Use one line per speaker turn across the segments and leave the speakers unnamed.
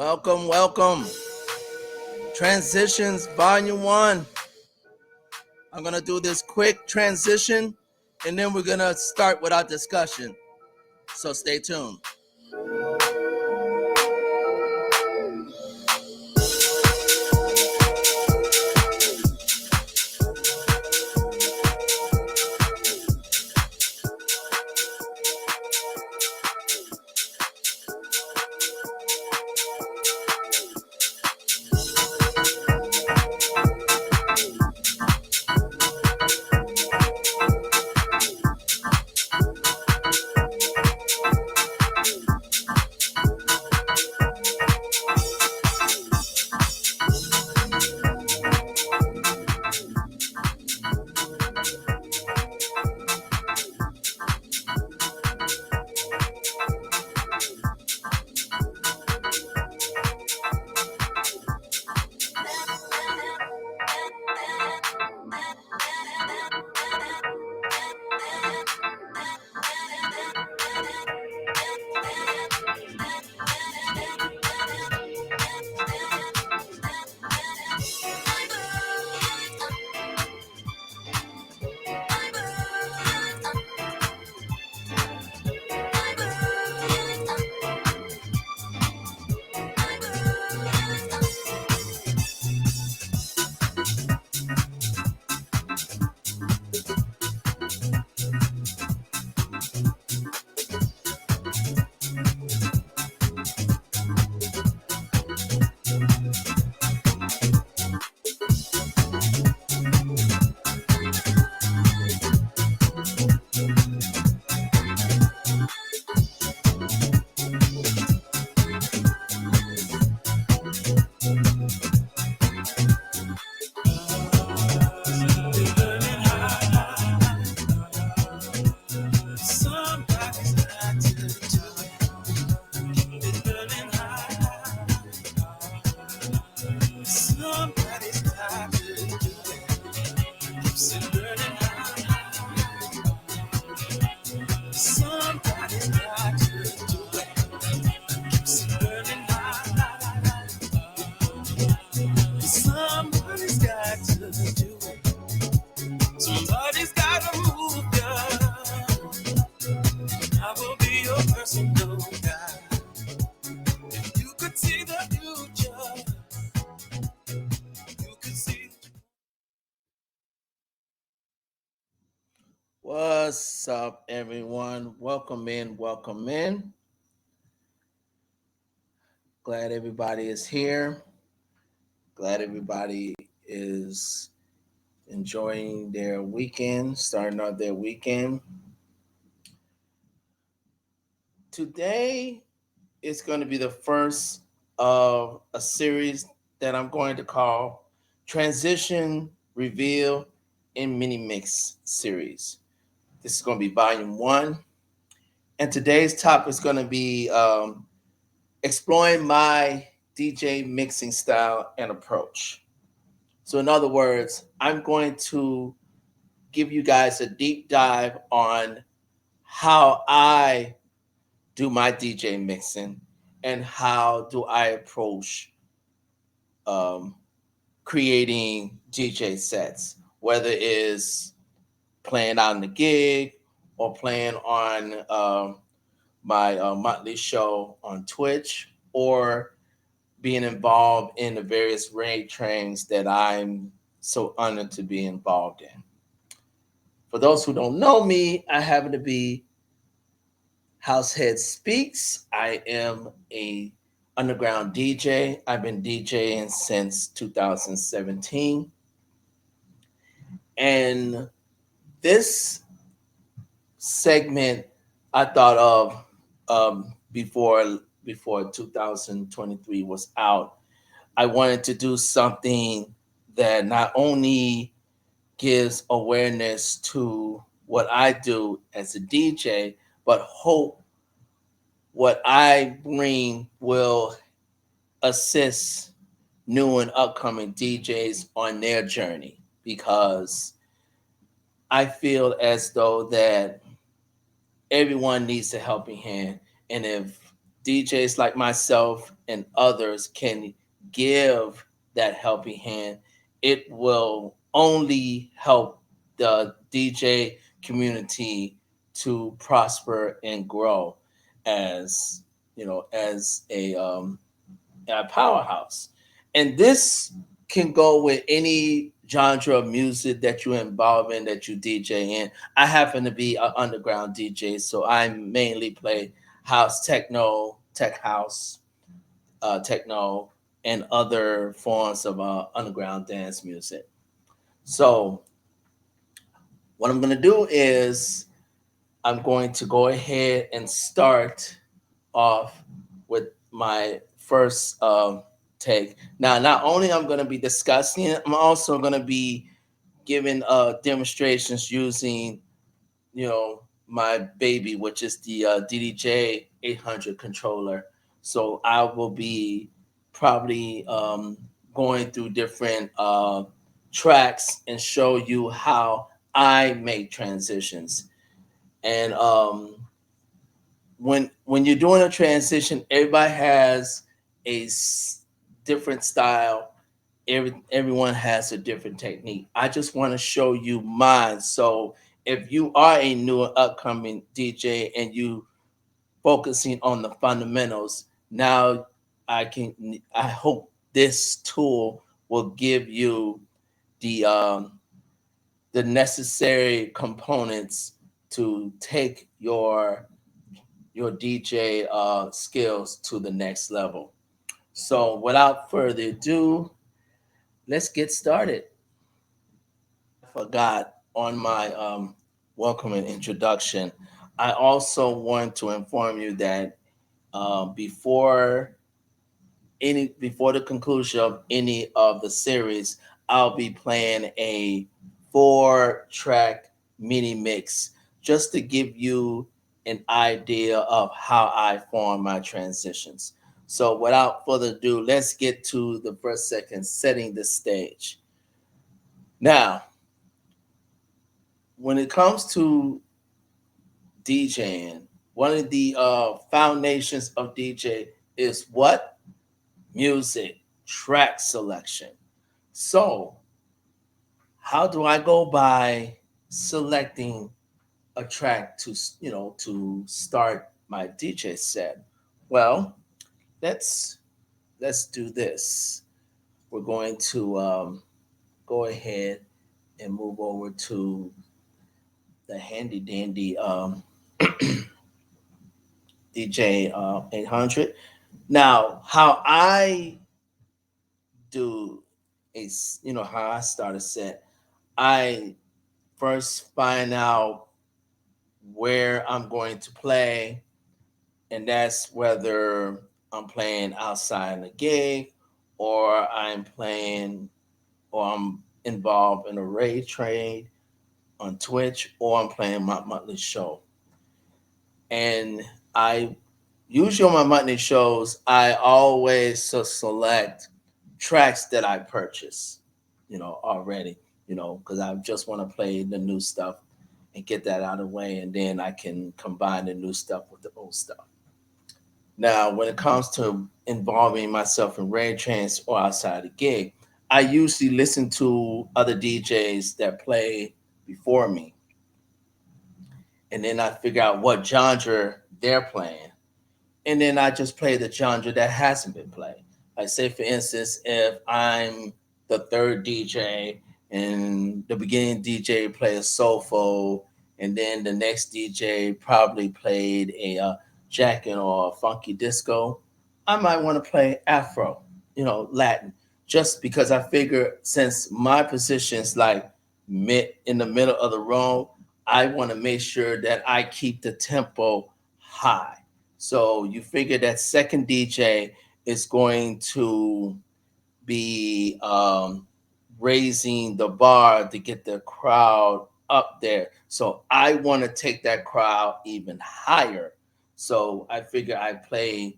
Welcome. Transitions Volume 1. I'm going to do this quick transition and then we're going to start with our discussion. So stay tuned. What's up, everyone? Welcome in. Glad everybody is here. Glad everybody is enjoying their weekend, starting out their weekend. Today is going to be the first of a series that I'm going to call Transition, Reveal, and Mini Mix series. This is going to be volume 1. And today's topic is going to be exploring my DJ mixing style and approach. So, in other words, I'm going to give you guys a deep dive on how I do my DJ mixing and how do I approach um, creating DJ sets, whether it's playing on the gig or playing on my monthly show on Twitch or being involved in the various raid trains that I'm so honored to be involved in. For those who don't know me, I happen to be Househeadspeakz. I am a underground DJ. I've been DJing since 2017. And this segment I thought of before 2023 was out. I wanted to do something that not only gives awareness to what I do as a DJ, but hope what I bring will assist new and upcoming DJs on their journey, because I feel as though that everyone needs a helping hand. And if DJs like myself and others can give that helping hand, it will only help the DJ community to prosper and grow as as a powerhouse. And this can go with any genre of music that you involve in, that you DJ in. I happen to be an underground DJ, so I mainly play house, techno, tech house, techno, and other forms of underground dance music. So what I'm gonna do is I'm going to go ahead and start off with my first take. Now, not only I'm going to be discussing it, I'm also going to be giving demonstrations using, my baby, which is the DDJ 800 controller. So I will be probably going through different tracks and show you how I make transitions. And when you're doing a transition, everybody has different style. Everyone has a different technique. I just want to show you mine. So if you are a new upcoming DJ and you focusing on the fundamentals, now I hope this tool will give you the um, the necessary components to take your DJ skills to the next level. So, without further ado, let's get started. Forgot on my welcome and introduction, I also want to inform you that before the conclusion of any of the series, I'll be playing a 4-track mini mix just to give you an idea of how I form my transitions. So, without further ado, let's get to the first second, setting the stage. Now, when it comes to DJing, one of the foundations of DJ is what? Music, track selection. So, how do I go by selecting a track to start my DJ set? Well, let's let's do this. We're going to go ahead and move over to the handy dandy DJ 800. Now, how I do how I start a set. I first find out where I'm going to play, and that's whether I'm playing outside in a gig, or I'm involved in a raid trade on Twitch, or I'm playing my monthly show. And I usually on my monthly shows, I always select tracks that I purchase, already, because I just want to play the new stuff and get that out of the way, and then I can combine the new stuff with the old stuff. Now, when it comes to involving myself in raid trains or outside the gig, I usually listen to other DJs that play before me, and then I figure out what genre they're playing, and then I just play the genre that hasn't been played. Like, say for instance, if I'm the third DJ and the beginning DJ played a soulful, and then the next DJ probably played a jackin or a funky disco, I might want to play Afro, Latin, just because I figure since my position is like mid in the middle of the room, I want to make sure that I keep the tempo high. So you figure that second DJ is going to be raising the bar to get the crowd up there. So I want to take that crowd even higher. So I figure I play,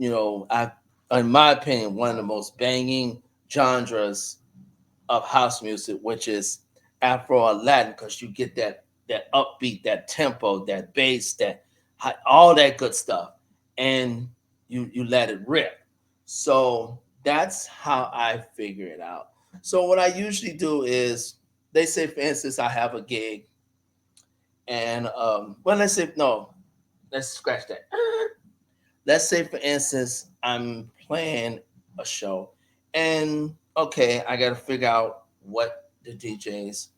I, in my opinion, one of the most banging genres of house music, which is Afro or Latin, because you get that upbeat, that tempo, that bass, all that good stuff. and you let it rip. So that's how I figure it out. So what I usually do is, they say, for instance, I have a gig, and well, let's say no, let's scratch that. Let's say, for instance, I'm playing a show, and okay, I got to figure out what the DJs.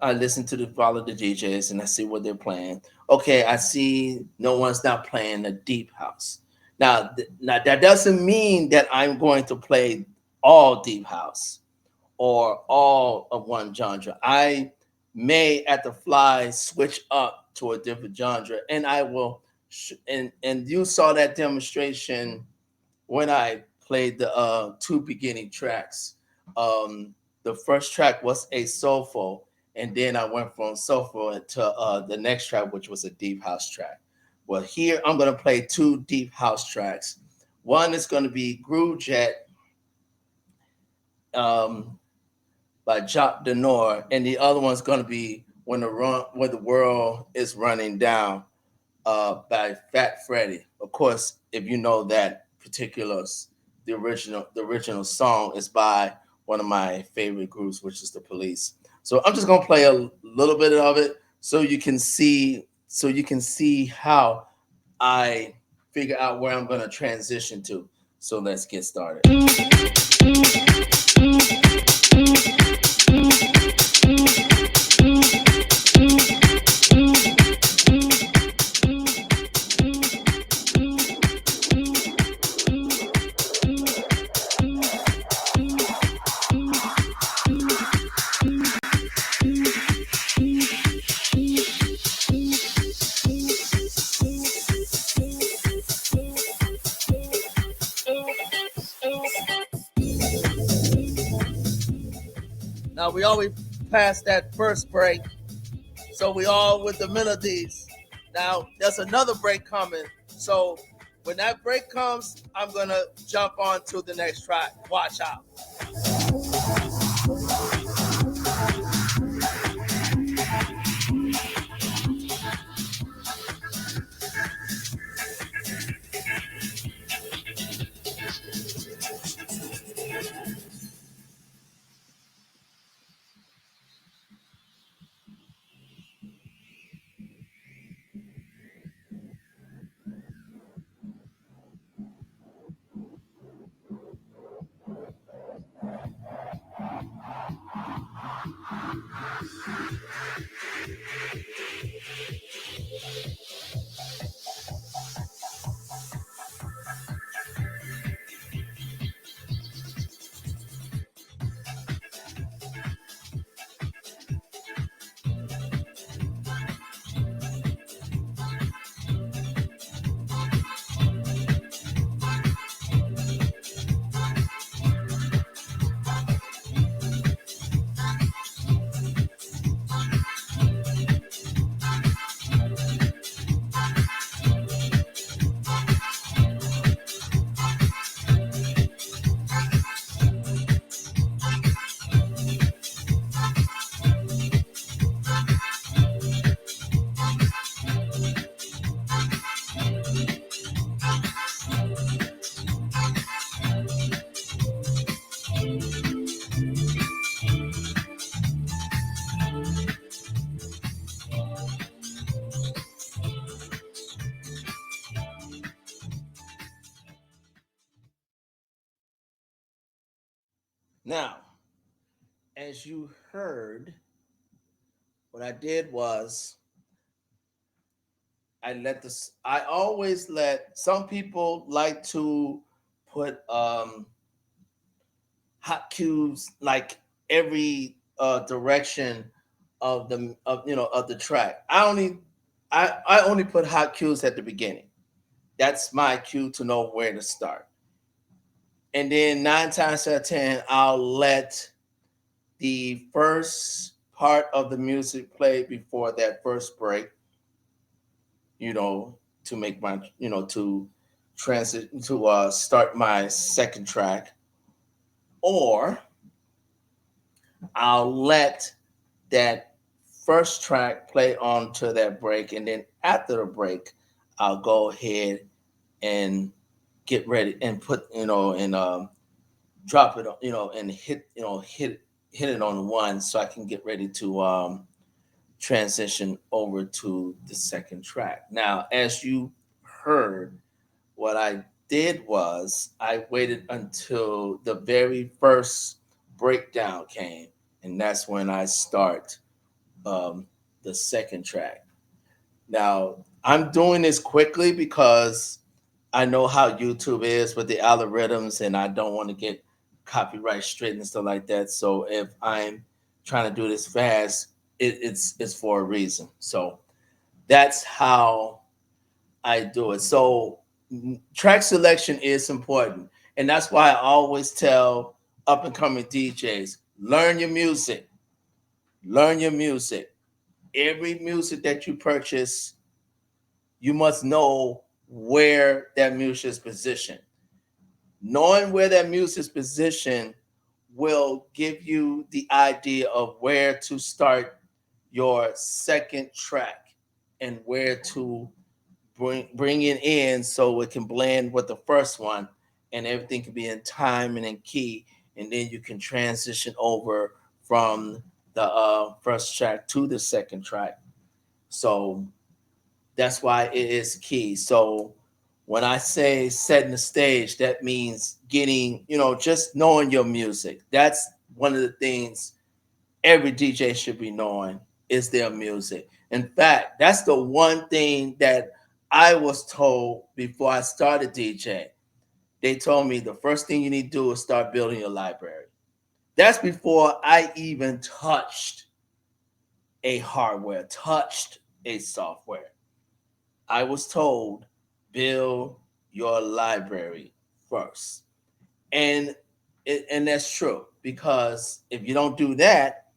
I listen to the follow the DJs and I see what they're playing. Okay, I see no one's not playing the deep house. Now that doesn't mean that I'm going to play all deep house or all of one genre. I may at the fly switch up to a different genre, and I will. And you saw that demonstration when I played the two beginning tracks. Um, the first track was a soulful, and then I went from soulful to the next track, which was a deep house track. Well, here I'm gonna play two deep house tracks. One is gonna be Groove Jet um, by Jacques Denor, and the other one's gonna be When the World Is Running Down by Fat Freddy. Of course, if you know that particular, the original song is by one of my favorite groups, which is the Police. So I'm just gonna play a little bit of it so you can see how I figure out where I'm gonna transition to. So let's get started. Now we always pass that first break, so we all with the melodies. Now there's another break coming. So when that break comes, I'm gonna jump on to the next track. Watch out. Now, as you heard, what I did was I always let some people like to put hot cues like every direction of the track. I only put hot cues at the beginning. That's my cue to know where to start. And then 9 times out of 10, I'll let the first part of the music play before that first break, you know, to make my, to transit to start my second track, or I'll let that first track play on to that break, and then after the break, I'll go ahead and get ready and put and drop it, and hit it on one so I can get ready to transition over to the second track. Now, as you heard, what I did was I waited until the very first breakdown came, and that's when I start um, the second track. Now, I'm doing this quickly because I know how YouTube is with the algorithms, and I don't want to get copyright straight and stuff like that. So if I'm trying to do this fast, it's for a reason. So that's how I do it. So track selection is important, and that's why I always tell up and coming DJs, learn your music, learn your music. Every music that you purchase, you must know where that music is positioned. Knowing where that music is positioned will give you the idea of where to start your second track and where to bring it in so it can blend with the first one, and everything can be in time and in key, and then you can transition over from the first track to the second track. So that's why it is key. So when I say setting the stage, that means getting, just knowing your music. That's one of the things every DJ should be knowing is their music. In fact, that's the one thing that I was told before I started DJ. They told me the first thing you need to do is start building your library. That's before I even touched a hardware, touched a software. I was told build your library first. And and that's true, because if you don't do that,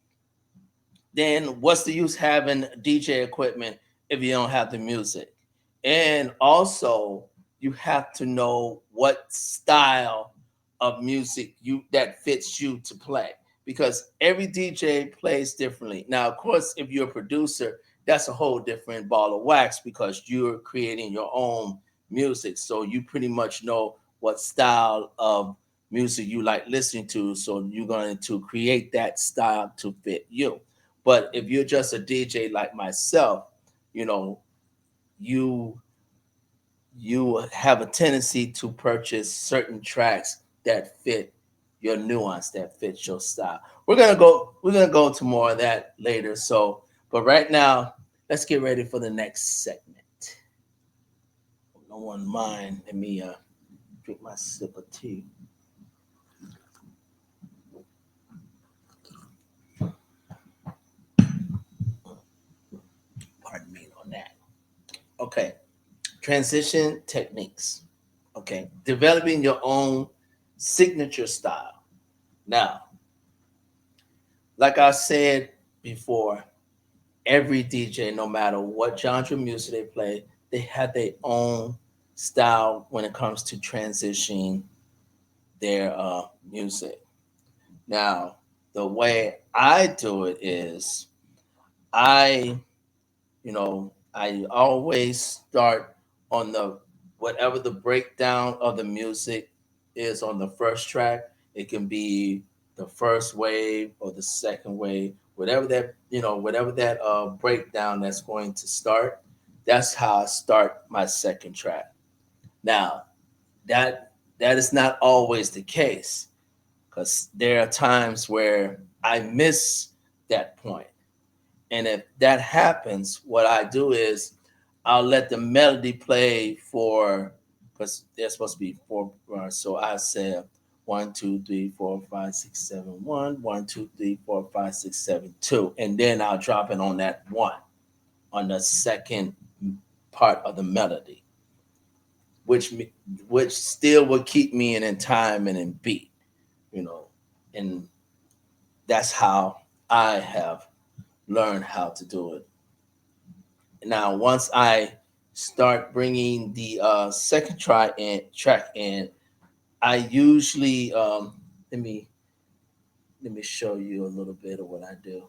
then what's the use having DJ equipment if you don't have the music? And also, you have to know what style of music you that fits you to play, because every DJ plays differently. Now, of course, if you're a producer, that's a whole different ball of wax because you're creating your own music. So you pretty much know what style of music you like listening to. So you're going to create that style to fit you. But if you're just a DJ like myself, you know, you you have a tendency to purchase certain tracks that fit your nuance, that fits your style. We're gonna go to more of that later. So, but right now, let's get ready for the next segment. No one mind. Let me drink my sip of tea. Pardon me on that. Okay. Transition techniques. Okay. Developing your own signature style. Now, like I said before, every DJ, no matter what genre of music they play, they have their own style when it comes to transitioning their music. Now, the way I do it is I I always start on the whatever the breakdown of the music is on the first track. It can be the first wave or the second wave, whatever that breakdown that's going to start. That's how I start my second track. Now, that that is not always the case, because there are times where I miss that point. And if that happens, what I do is I'll let the melody play for, because there's supposed to be four bars. So I say 1, 2, 3, 4, 5, 6, 7, 1, 1, 2, 3, 4, 5, 6, 7, 2. And then I'll drop it on that one on the second part of the melody, which which still will keep me in time and in beat, you know. And that's how I have learned how to do it. Now, once I start bringing the second track in, I usually let me let me show you a little bit of what I do.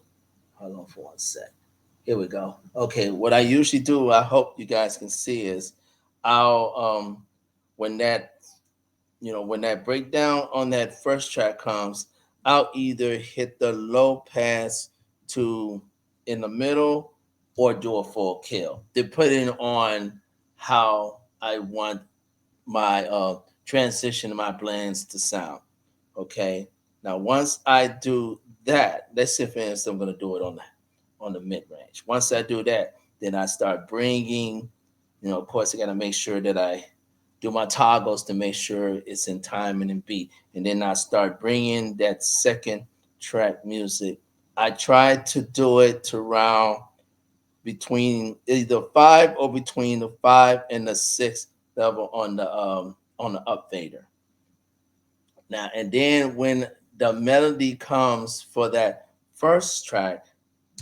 Hold on for one sec. Here we go. Okay, what I usually do, I hope you guys can see, is I'll when that when that breakdown on that first track comes, I'll either hit the low pass to in the middle or do a full kill, depending on how I want my transition, my blends to sound. Okay. Now, once I do that, let's say for instance, I'm going to do it on the mid range. Once I do that, then I start bringing, of course, I got to make sure that I do my toggles to make sure it's in time and in beat. And then I start bringing that second track music. I try to do it to round between either five or between the five and the sixth level on the up fader. Now and then when the melody comes for that first track,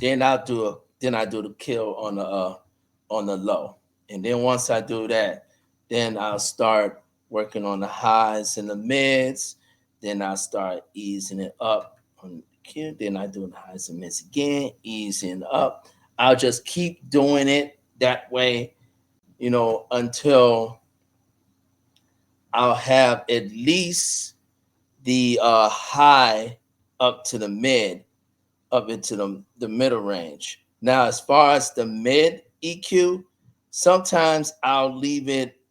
then I do the kill on the low. And then once I do that, then I'll start working on the highs and the mids. Then I'll start easing it up on the cue. Then I do the highs and mids again, easing up. I'll just keep doing it that way, until I'll have at least the high up to the mid, up into the middle range. Now, as far as the mid EQ, sometimes I'll leave it,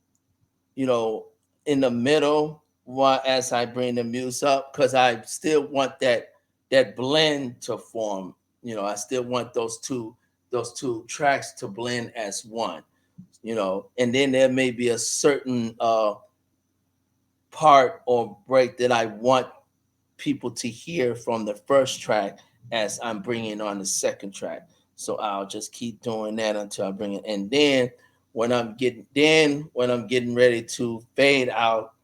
you know, in the middle while as I bring the muse up, because I still want that blend to form. I still want those two tracks to blend as one. And then there may be a certain part or break that I want people to hear from the first track as I'm bringing on the second track. So I'll just keep doing that until I bring it. And then when I'm getting ready to fade out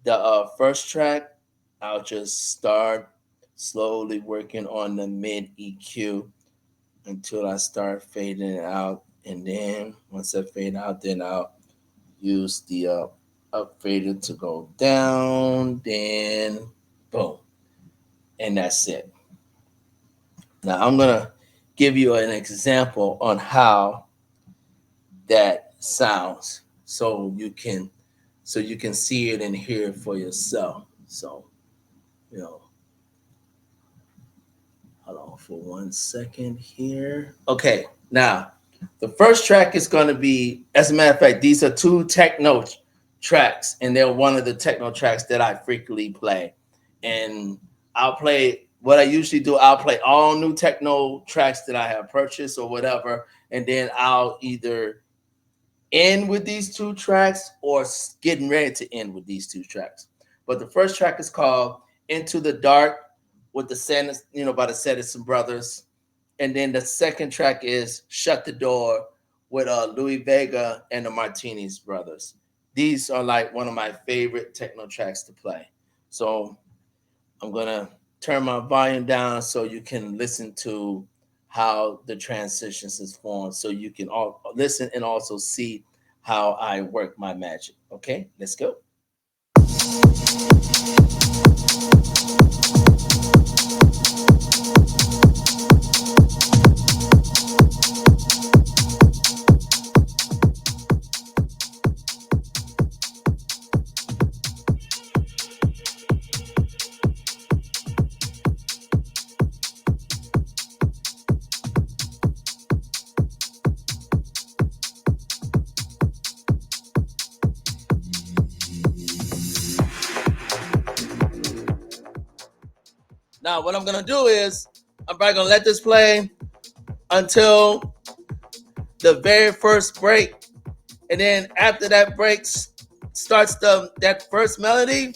the first track, I'll just start slowly working on the mid EQ until I start fading it out. And then once I fade out, then I'll use the up fader to go down. Then boom, and that's it. Now I'm gonna give you an example on how that sounds, so you can see it and hear it for yourself. So you know, hold on for 1 second here. Okay, now the first track is gonna be, as a matter of fact, these are two techno tracks, and they're one of the techno tracks that I frequently play. And I'll play what I usually do. I'll play all new techno tracks that I have purchased or whatever, and then I'll either end with these two tracks or getting ready to end with these two tracks. But the first track is called "Into the Dark" with the by the Sanderson brothers, and then the second track is "Shut the Door" with Louis Vega and the Martinez brothers. These are like one of my favorite techno tracks to play. So I'm gonna turn my volume down so you can listen to how the transitions is formed, so you can all listen and also see how I work my magic. Okay, let's go. Now, what I'm gonna do is I'm probably gonna let this play until the very first break, and then after that break starts that first melody,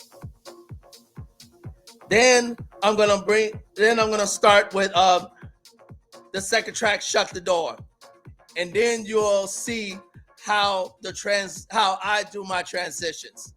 then I'm gonna start with the second track, "Shut the Door," and then you'll see how I do my transitions.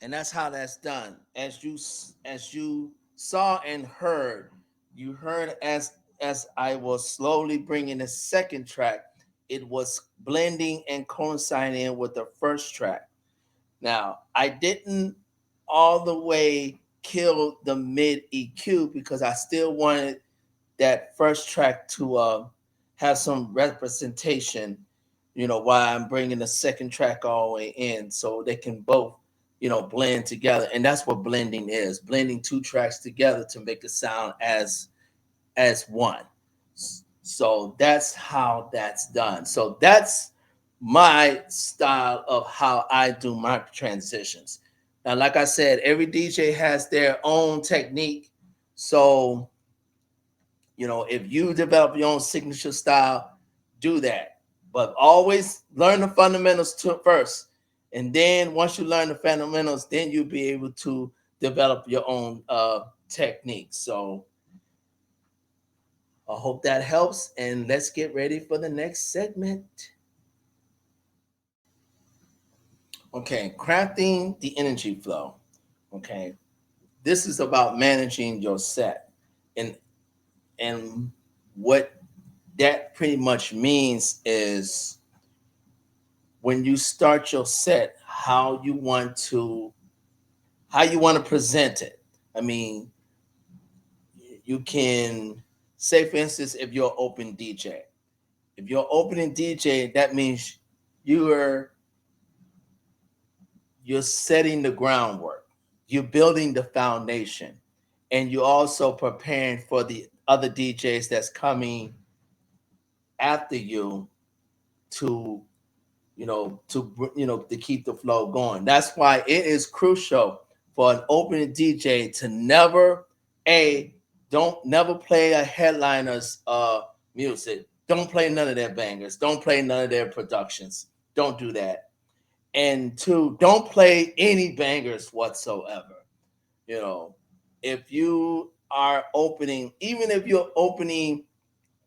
And that's how that's done. As you saw and heard, you heard as I was slowly bringing the second track, it was blending and coinciding with the first track. Now I didn't all the way kill the mid EQ because I still wanted that first track to have some representation, why I'm bringing the second track all the way in so they can both, blend together. And that's what blending is, blending two tracks together to make it sound as one. So that's how that's done. So that's my style of how I do my transitions. Now, like I said, every DJ has their own technique. So if you develop your own signature style, do that. But always learn the fundamentals first. And then once you learn the fundamentals, then you'll be able to develop your own technique. So I hope that helps. And let's get ready for the next segment. Okay, crafting the energy flow. Okay, this is about managing your set. And what that pretty much means is when you start your set, how you want to present it. I mean, you can say, for instance, if you're an open DJ, if you're opening DJ, that means you're you're setting the groundwork, you're building the foundation, and you're also preparing for the other DJs that's coming after you to to keep the flow going. That's why it is crucial for an opening DJ to never a don't never play a headliner's music. Don't play none of their bangers. Don't play none of their productions. Don't do that. And two, don't play any bangers whatsoever. You know, if you are opening, even if you're opening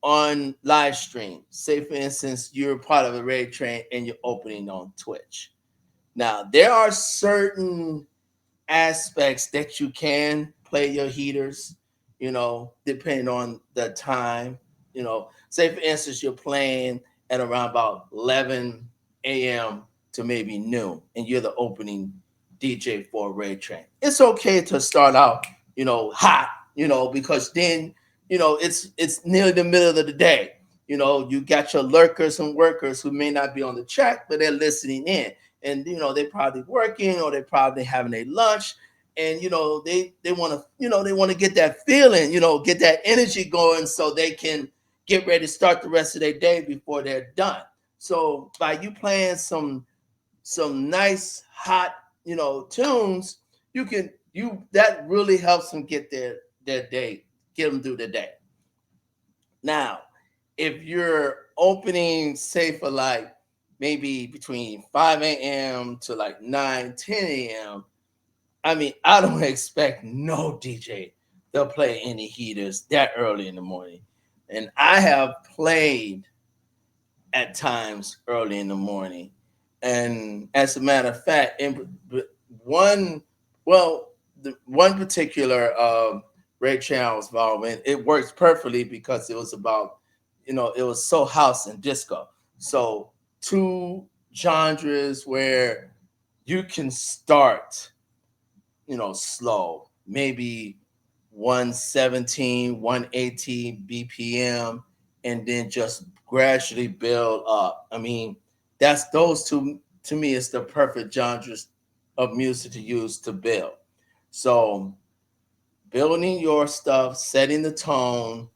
on live stream. Say, for instance, you're part of a raid train and you're opening on Twitch. Now, there are certain aspects that you can play your heaters, depending on the time. Say, for instance, you're playing at around about 11 a.m. to maybe noon, and you're the opening DJ for a raid train. It's okay to start out, hot, because then it's nearly the middle of the day. You got your lurkers and workers who may not be on the track, but they're listening in. And they're probably working or they're probably having a lunch. And they want to, they want to get that feeling, get that energy going so they can get ready to start the rest of their day before they're done. So by you playing some nice hot, tunes, you that really helps them get their day, get them through the day. Now, if you're opening, say, for like maybe between 5 a.m. to like 9, 10 a.m., I mean, I don't expect no DJ to play any heaters that early in the morning. And I have played at times early in the morning. And as a matter of fact, one, well, the one particular Ray Charles involvement, it works perfectly because it was about it was soul house and disco. So two genres where you can start, slow, maybe 117, 118 BPM, and then just gradually build up. I mean, that's those two to me is the perfect genres of music to use to build. So building your stuff, setting the tone,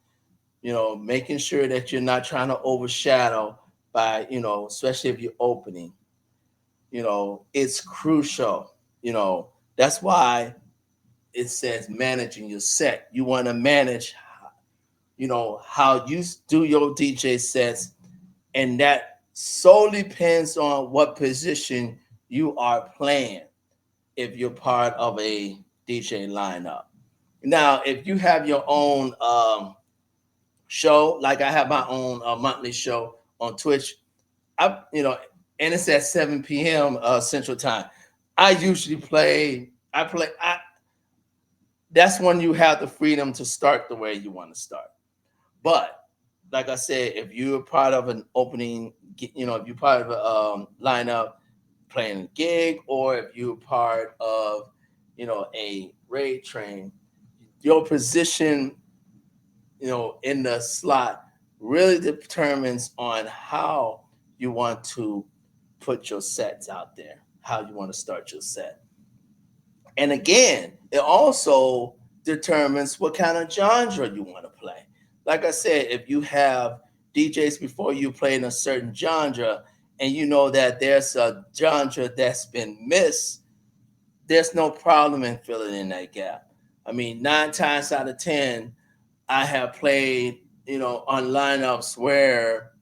making sure that you're not trying to overshadow by, especially if you're opening, it's crucial. You know, that's why it says managing your set. You want to manage, how you do your DJ sets, and that solely depends on what position you are playing if you're part of a DJ lineup. Now, if you have your own show, like I have my own monthly show on Twitch, and it's at 7 p.m. Central Time. I usually play. That's when you have the freedom to start the way you want to start. But like I said, if you're part of an opening, if you're part of a lineup playing a gig, or if you're part of, a raid train, your position, in the slot really determines on how you want to put your sets out there, how you want to start your set. And again, it also determines what kind of genre you want to play. Like I said, if you have DJs before you play in a certain genre and you know that there's a genre that's been missed, there's no problem in filling in that gap. I mean, 9 times out of 10, I have played, on lineups where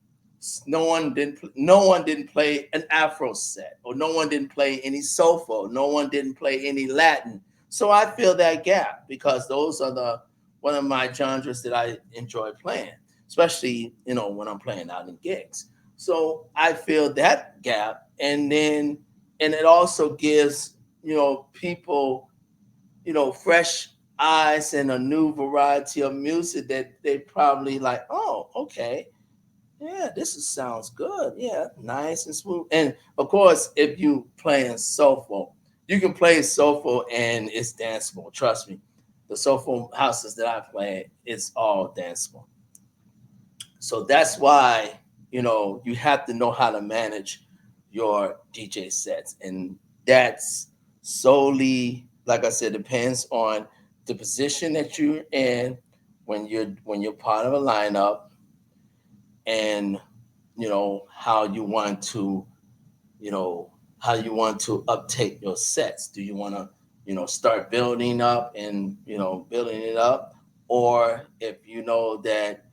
no one didn't play an Afro set, or no one didn't play any soulful, no one didn't play any Latin. So I fill that gap because those are the one of my genres that I enjoy playing, especially when I'm playing out in gigs. So I fill that gap, and it also gives people fresh eyes and a new variety of music that they probably like, oh, okay, yeah, sounds good. Yeah, nice and smooth. And of course, if you playing soulful, you can play soulful and it's danceable. Trust me. The soulful houses that I play, it's all danceable. So that's why, you have to know how to manage your DJ sets. And that's solely, like I said, depends on the position that you're in when you're part of a lineup, and how you want to, you know, how you want to uptake your sets. Do you want to, start building up and building it up, or if you know that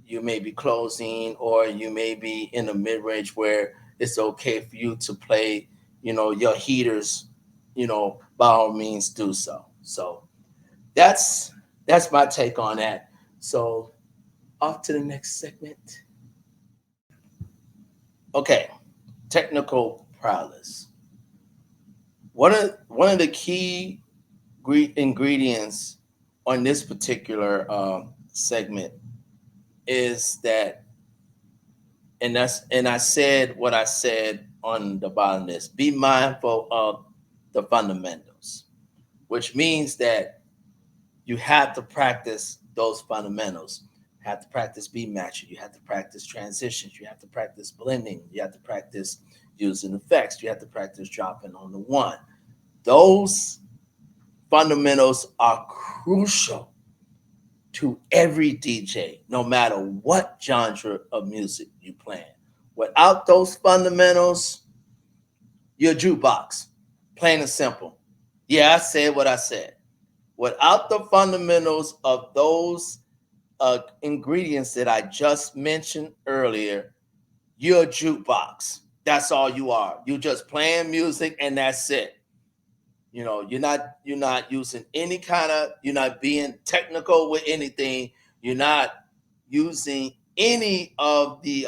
you may be closing, or you may be in the mid range where it's okay for you to play, your heaters, by all means do so. So that's that's my take on that. So off to the next segment. Okay, technical prowess. One of the key ingredients on this particular segment is that, and I said what I said on the bottom of this. Be mindful of the fundamentals, which means that you have to practice those fundamentals. You have to practice beat matching. You have to practice transitions. You have to practice blending. You have to practice using effects. You have to practice dropping on the one. Those fundamentals are crucial to every DJ, no matter what genre of music you play. Without those fundamentals, you're a jukebox, plain and simple. Yeah, I said what I said. Without the fundamentals of those ingredients that I just mentioned earlier, you're a jukebox. That's all you are. You're just playing music and that's it. You're not using any kind of, you're not being technical with anything. You're not using any of the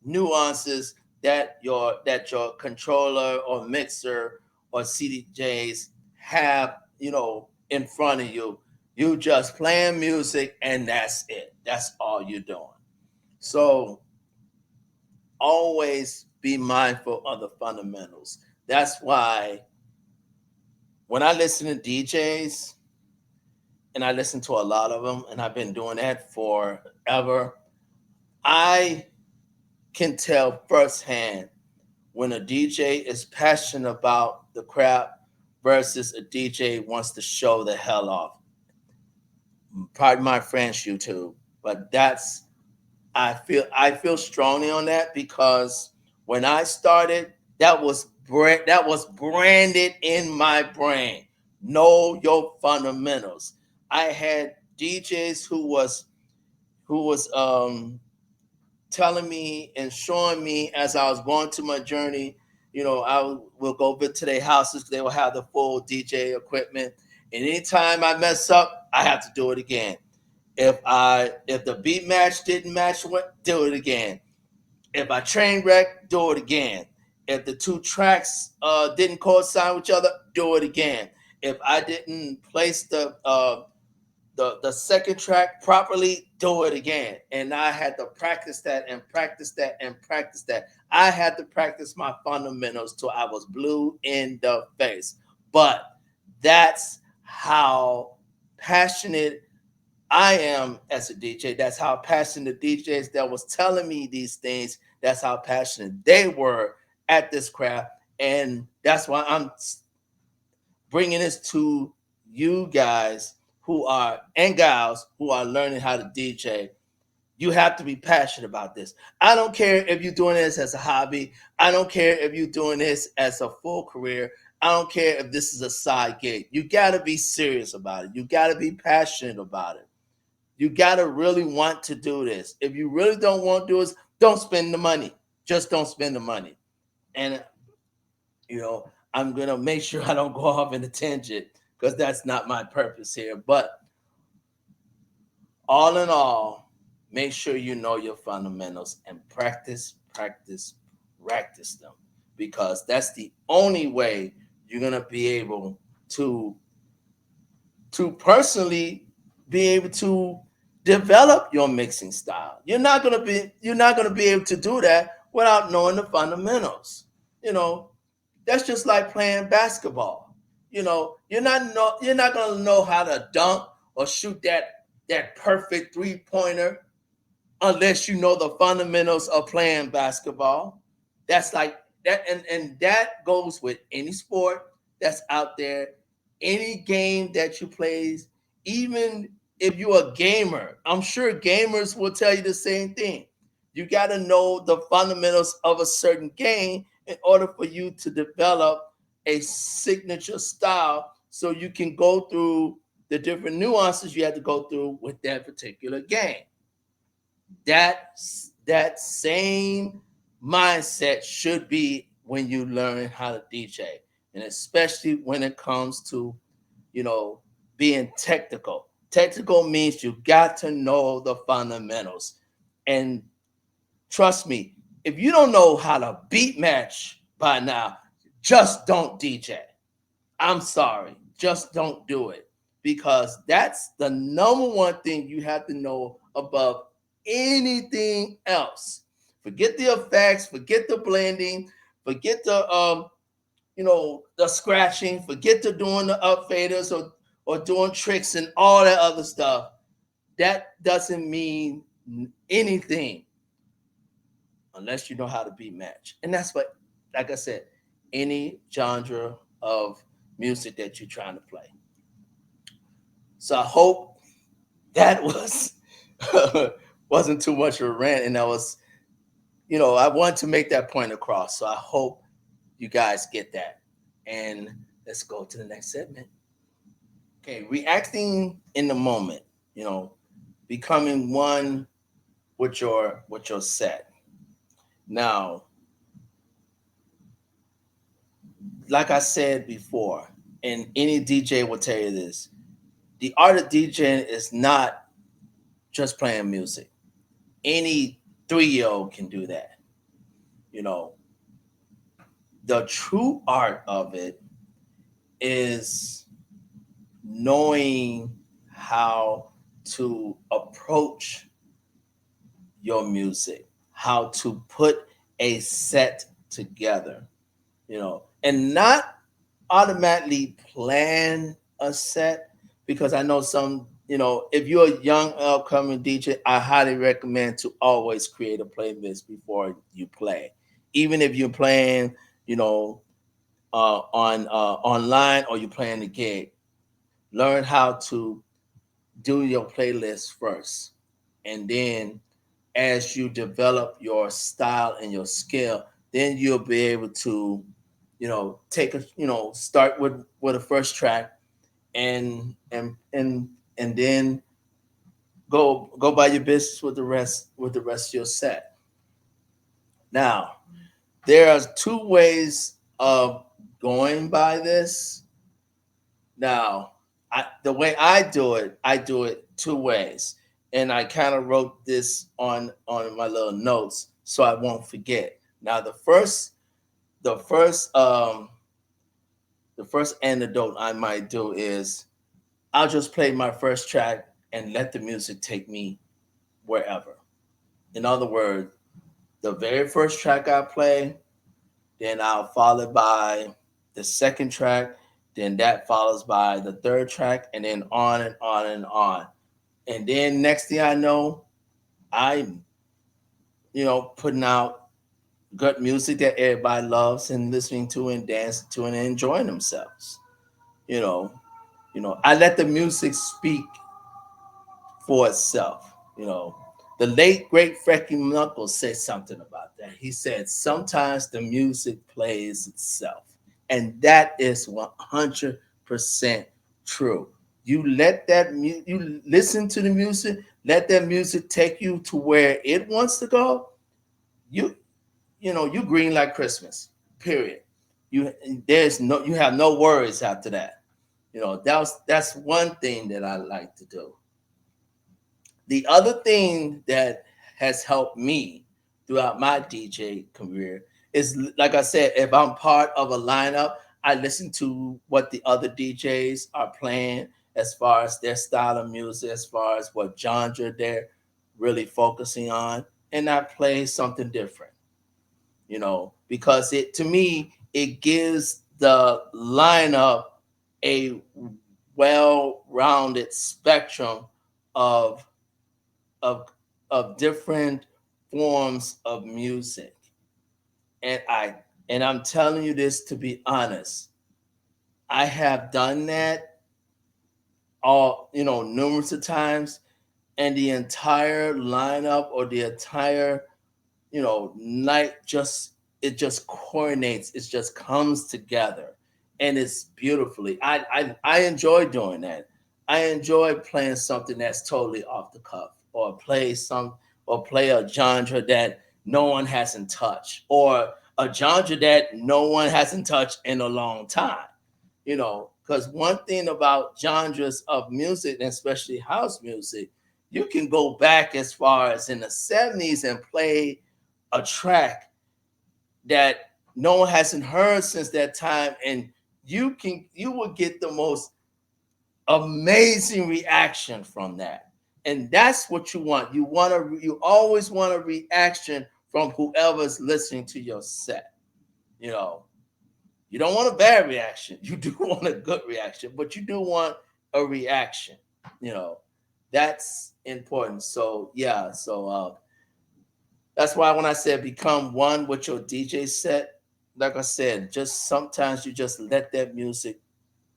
nuances that your controller or mixer or CDJs have, in front of you. You just playing music and that's it. That's all you're doing. So always be mindful of the fundamentals. That's why when I listen to DJs, and I listen to a lot of them, and I've been doing that forever, I can tell firsthand when a DJ is passionate about the craft versus a DJ wants to show the hell off. Pardon my French, YouTube, but that's I feel strongly on that because when I started, that was branded in my brain. Know your fundamentals. I had DJs who was telling me and showing me as I was going to my journey. Will go to their houses. They will have the full DJ equipment, and anytime I mess up, I have to do it again. If the beat match didn't match, what do it again. If I train wreck, do it again. If the two tracks didn't coincide with each other, do it again. If I didn't place the second track properly, do it again. And I had to practice that and practice that and practice that. I had to practice my fundamentals till I was blue in the face. But that's how passionate I am as a DJ. That's how passionate the DJs that was telling me these things, that's how passionate they were at this craft. And that's why I'm bringing this to you guys who are and gals who are learning how to DJ. You have to be passionate about this. I don't care if you're doing this as a hobby. I don't care if you're doing this as a full career. I don't care if this is a side gig. You got to be serious about it. You got to be passionate about it. You got to really want to do this. If you really don't want to do this, don't spend the money. Just don't spend the money. And, I'm going to make sure I don't go off in a tangent because that's not my purpose here. But all in all, make sure you know your fundamentals and practice, practice, practice them because that's the only way you're going to be able to personally be able to develop your mixing style. You're not going to be able to do that without knowing the fundamentals. You know, that's just like playing basketball. You're not going to know how to dunk or shoot that perfect three-pointer unless you know the fundamentals of playing basketball. That's like that, and that goes with any sport that's out there, any game that you play, even if you're a gamer. I'm sure gamers will tell you the same thing. You got to know the fundamentals of a certain game in order for you to develop a signature style so you can go through the different nuances you have to go through with that particular game. That same mindset should be when you learn how to DJ, and especially when it comes to you know being technical. Technical means you got to know the fundamentals, and trust me, if you don't know how to beat match by now, just don't DJ. I'm sorry, just don't do it because that's the number one thing you have to know above anything else. Forget the effects, forget the blending, forget the scratching, forget the doing the up faders or doing tricks and all that other stuff. That doesn't mean anything unless you know how to beat match. And that's what, like I said, any genre of music that you're trying to play. So I hope that was wasn't too much of a rant, and I want to make that point across. So I hope you guys get that. And let's go to the next segment. Okay, reacting in the moment. Becoming one with your set. Now, like I said before, and any DJ will tell you this, the art of DJing is not just playing music. Any 3-year old can do that. You know, the true art of it is knowing how to approach your music, how to put a set together, and not automatically plan a set, because I know some, if you're a young upcoming DJ, I highly recommend to always create a playlist before you play. Even if you're playing, you know, on online, or you're playing the gig, learn how to do your playlist first. And then as you develop your style and your skill, then you'll be able to, take a, start with a first track, and and then go by your business with the rest of your set. Now, there are two ways of going by this. Now, the way I do it two ways, and I kind of wrote this on my little notes so I won't forget. Now, the first the first antidote I might do is I'll just play my first track and let the music take me wherever. In other words, the very first track I play, then I'll follow it by the second track, then that follows by the third track, and then on and on and on. And then next thing I know, I'm, putting out good music that everybody loves and listening to and dancing to and enjoying themselves. You know, I let the music speak for itself. You know, the late great Freddie Knuckles said something about that. He said sometimes the music plays itself, and that is 100% true. You let you listen to the music, let that music take you to where it wants to go. You you green like Christmas. Period. You you have no worries after that. That's one thing that I like to do. The other thing that has helped me throughout my DJ career is, like I said, if I'm part of a lineup, I listen to what the other DJs are playing as far as their style of music, as far as what genre they're really focusing on, and I play something different, because it, to me, it gives the lineup a well-rounded spectrum of of of different forms of music. And I'm telling you this to be honest. I have done that all, numerous of times, and the entire lineup or the entire, night just, it just coordinates, it just comes together, and it's beautifully. I enjoy doing that. I enjoy playing something that's totally off the cuff, or play a genre that no one hasn't touched, or a genre that no one hasn't touched in a long time. Because one thing about genres of music, and especially house music, you can go back as far as in the 70s and play a track that no one hasn't heard since that time, and you will get the most amazing reaction from that. And that's what you want. You always want a reaction from whoever's listening to your set. You know, you don't want a bad reaction. You do want a good reaction, but you do want a reaction. You know, that's important. So yeah, that's why when I said become one with your DJ set, like I said, just sometimes you just let that music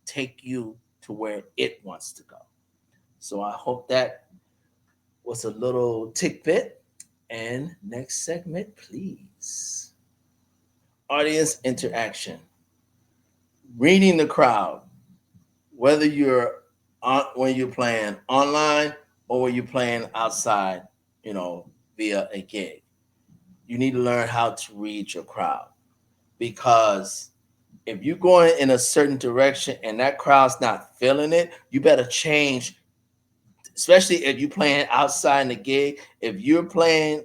take you to where it wants to go. So I hope that was a little tidbit. And next segment, please. Audience interaction. Reading the crowd, whether you're when you're playing online or when you're playing outside, via a gig. You need to learn how to read your crowd, because if you're going in a certain direction and that crowd's not feeling it, you better change. Especially if you're playing outside in the gig. If you're playing,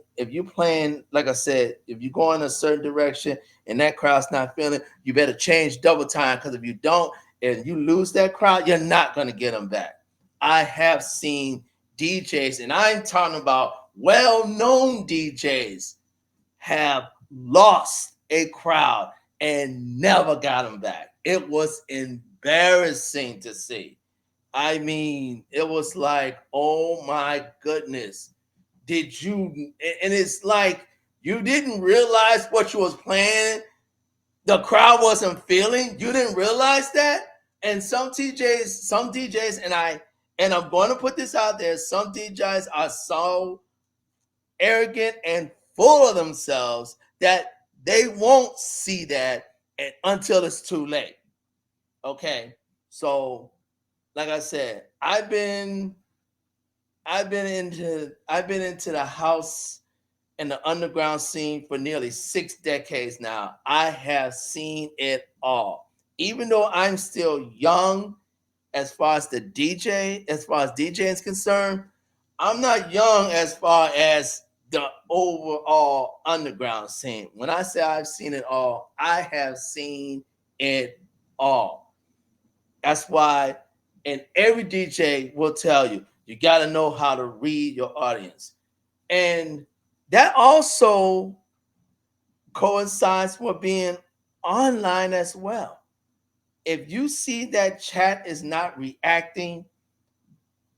like I said, if you go in a certain direction and that crowd's not feeling it, you better change double time, because if you don't and you lose that crowd, you're not going to get them back. I have seen DJs, and I ain't talking about well-known DJs have lost a crowd and never got them back. It was embarrassing to see. I mean, it was like, oh my goodness. Did you? And it's like you didn't realize what you was playing. The crowd wasn't feeling. You didn't realize that. And some DJs, and I'm going to put this out there. Some DJs are so arrogant and full of themselves that they won't see that until it's too late. Okay, so like I said, I've been into the house and the underground scene for nearly 6 decades now. I have seen it all. Even though I'm still young as far as DJing is concerned, I'm not young as far as the overall underground scene. When I say I've seen it all, I have seen it all. That's why, and every DJ will tell you, you got to know how to read your audience. And that also coincides with being online as well. If you see that chat is not reacting,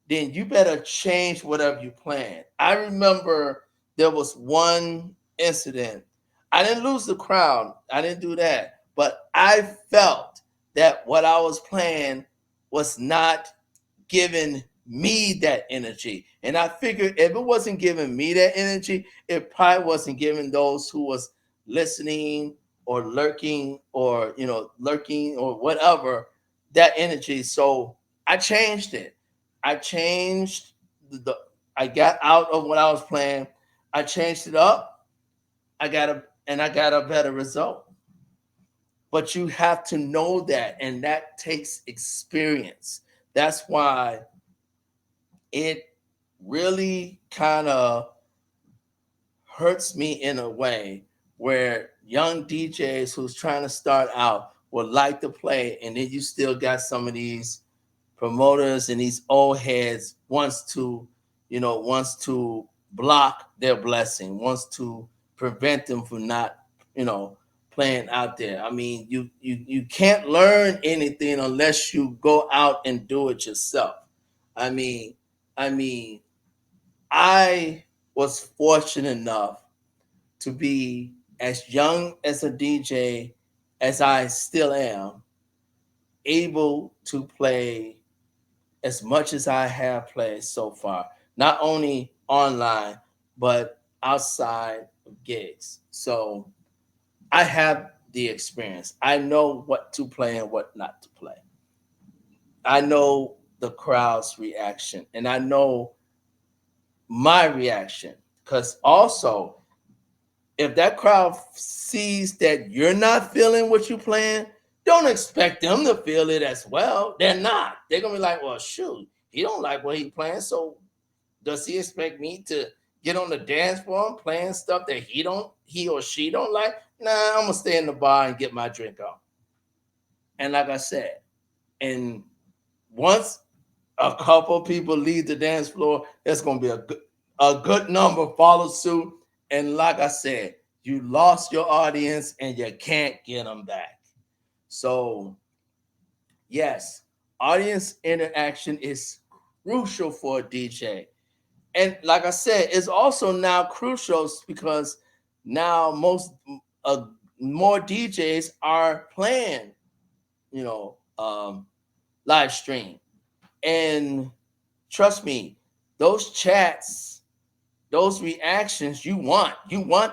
then you better change whatever you plan. I remember there was one incident. I didn't lose the crowd. I didn't do that. But I felt that what I was playing was not giving me that energy. And I figured if it wasn't giving me that energy, it probably wasn't giving those who was listening or lurking or whatever that energy. So I changed it. I changed the I got out of what I was playing. I changed it up. I got a better result. But you have to know that, and that takes experience. That's why it really kind of hurts me in a way where young DJs who's trying to start out would like to play, and then you still got some of these promoters and these old heads wants to block their blessing, wants to prevent them from not, you know, playing out there. I mean, you can't learn anything unless you go out and do it yourself. I mean, I mean, I was fortunate enough to be as young as a DJ as I still am, able to play as much as I have played so far, not only online, but outside of gigs. So I have the experience. I know what to play and what not to play. I know the crowd's reaction, and I know my reaction. Because also, if that crowd sees that you're not feeling what you're playing, don't expect them to feel it as well. They're not. They're gonna be like, well, shoot, he don't like what he playing, so does he expect me to get on the dance floor playing stuff that he or she don't like? Nah, I'm gonna stay in the bar and get my drink on. And like I said, and once a couple people leave the dance floor, there's gonna be a good number follow suit. And like I said, you lost your audience and you can't get them back. So yes, audience interaction is crucial for a DJ. And like I said, it's also now crucial because now uh, more DJs are playing, you know, live stream. And trust me, those chats, those reactions, you want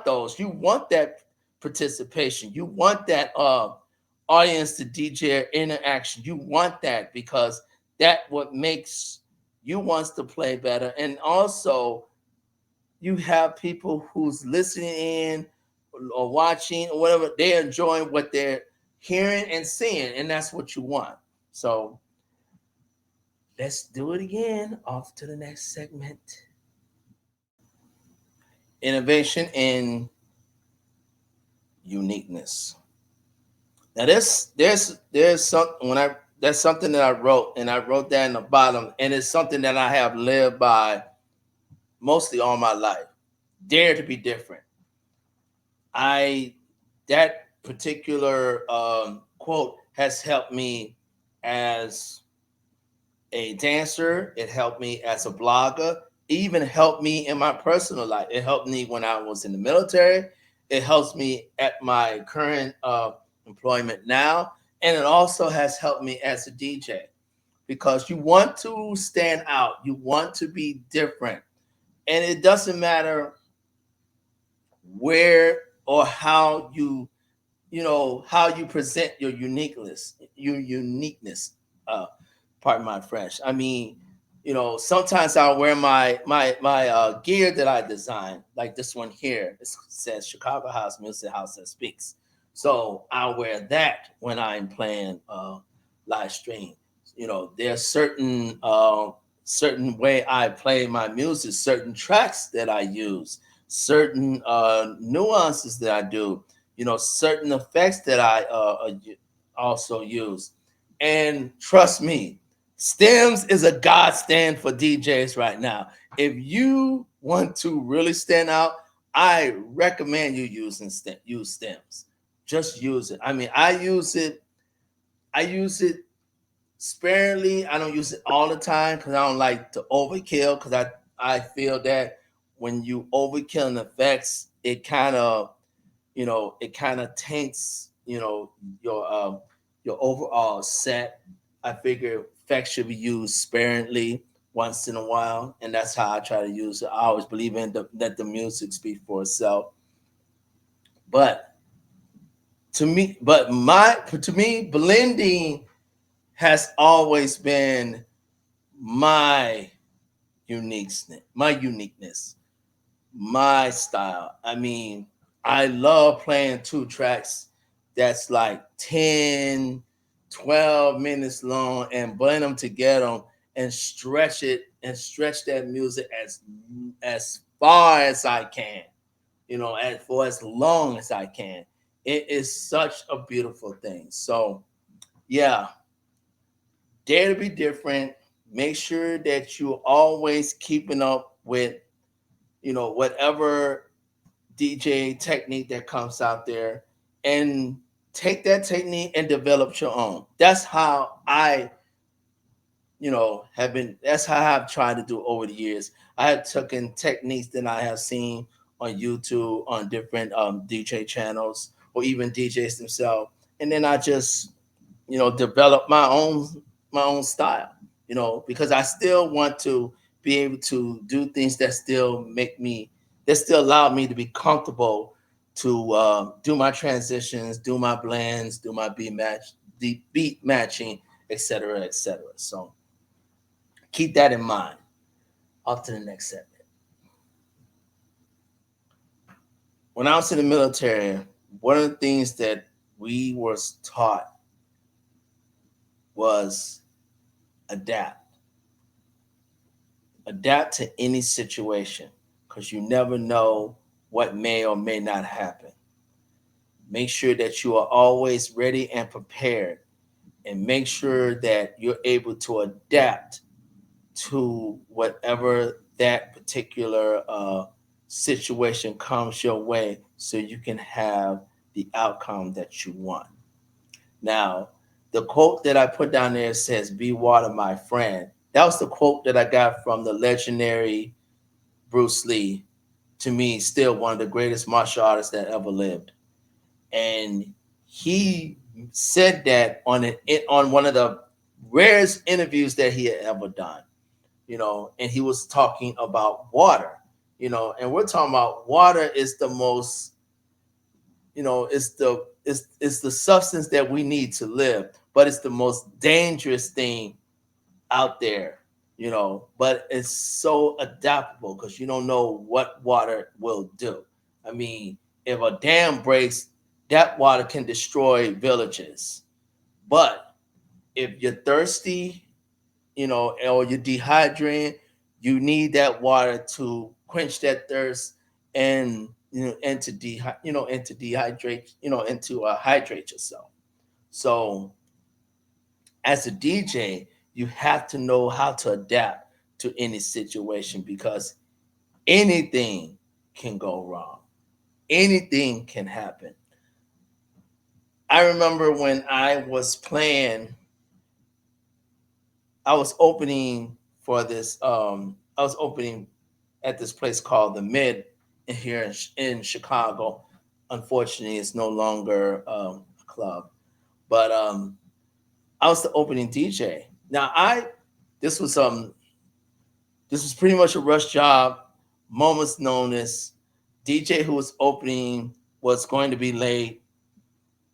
those. You want that participation. You want that audience to DJ interaction. You want that because that what makes you wants to play better. And also you have people who's listening in or watching or whatever, they're enjoying what they're hearing and seeing, and that's what you want. So let's do it again. Off to the next segment. Innovation and uniqueness. Now there's some when I that's something that I wrote, and I wrote that in the bottom, and it's something that I have lived by mostly all my life. Dare to be different. I that particular quote has helped me as a dancer. It helped me as a blogger. Even helped me in my personal life. It helped me when I was in the military. It helps me at my current employment now, and it also has helped me as a DJ because you want to stand out. You want to be different, and it doesn't matter where or how how you present your uniqueness. uh Pardon my French. I mean, sometimes I'll wear my gear that I designed, like this one here. It says Chicago House Music House that Speaks. So I'll wear that when I'm playing live stream. There's certain way I play my music, certain tracks that I use, certain nuances that I do, certain effects that I also use. And trust me, Stems is a godsend for DJs right now. If you want to really stand out, I recommend you use stems. Just use it. I mean, I use it. I use it sparingly. I don't use it all the time because I don't like to overkill. Because I feel that when you overkill in effects, it kind of taints your overall set. I figure effects should be used sparingly once in a while, and that's how I try to use it. I always believe in that the music speaks for itself. But to me, blending has always been my uniqueness, my style. I mean, I love playing two tracks that's like 10, 12 minutes long and blend them together and stretch that music as far as I can, and for as long as I can. It is such a beautiful thing. So, yeah, dare to be different. Make sure that you're always keeping up with, whatever DJ technique that comes out there, and take that technique and develop your own. That's how that's how I've tried to do over the years. I have taken techniques that I have seen on YouTube, on different DJ channels, or even DJs themselves, and then I just develop my own style, because I still want to be able to do things that still allow me to be comfortable to do my transitions, do my blends, do my the beat matching, etc., etc. So keep that in mind. Off to the next segment. When I was in the military, one of the things that we was taught was adapt. Adapt to any situation because you never know what may or may not happen. Make sure that you are always ready and prepared, and make sure that you're able to adapt to whatever that particular situation comes your way so you can have the outcome that you want. Now, the quote that I put down there says, "Be water, my friend." That was the quote that I got from the legendary Bruce Lee, to me, still one of the greatest martial artists that ever lived. And he said that on one of the rarest interviews that he had ever done, and he was talking about water, and we're talking about water is the most, it's the substance that we need to live, but it's the most dangerous thing out there, but it's so adaptable because you don't know what water will do. I mean, if a dam breaks, that water can destroy villages. But if you're thirsty, or you're dehydrated, you need that water to quench that thirst, and and to dehydrate, and to hydrate yourself. So as a DJ, you have to know how to adapt to any situation because anything can go wrong. Anything can happen. I remember when I was opening for this. I was opening at this place called the Mid here in Chicago. Unfortunately, it's no longer a club, but I was the opening DJ. Now, I this was this was pretty much a rush job, moments notice. DJ who was opening was going to be late,